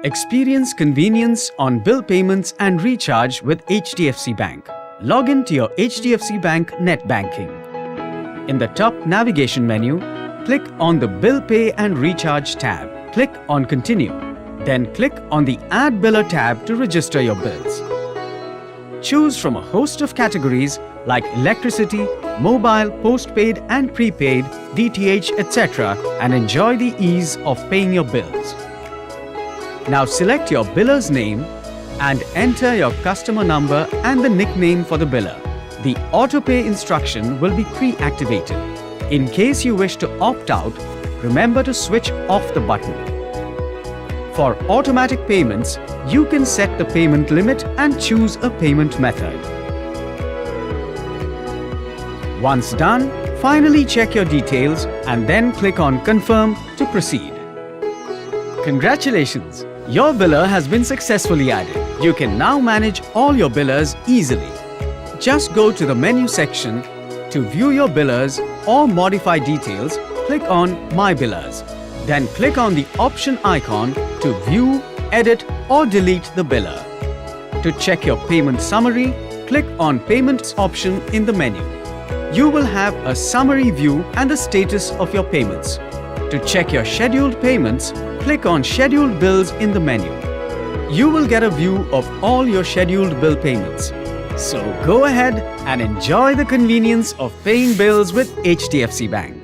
Experience convenience on bill payments and recharge with HDFC Bank. Log in to your HDFC Bank net banking. In the top navigation menu, click on the Bill Pay and Recharge tab. Click on Continue. Then click on the Add Biller tab to register your bills. Choose from a host of categories like electricity, mobile, postpaid and prepaid, DTH, etc. and enjoy the ease of paying your bills. Now select your biller's name and enter your customer number and the nickname for the biller. The autopay instruction will be pre-activated. In case you wish to opt out, remember to switch off the button. For automatic payments, you can set the payment limit and choose a payment method. Once done, finally check your details and then click on Confirm to proceed. Congratulations! Your biller has been successfully added. You can now manage all your billers easily. Just go to the menu section to view your billers or modify details. Click on My Billers. Then click on the option icon to view, edit or delete the biller. To check your payment summary, click on Payments option in the menu. You will have a summary view and the status of your payments. To check your scheduled payments, click on Scheduled Bills in the menu. You will get a view of all your scheduled bill payments. So go ahead and enjoy the convenience of paying bills with HDFC Bank.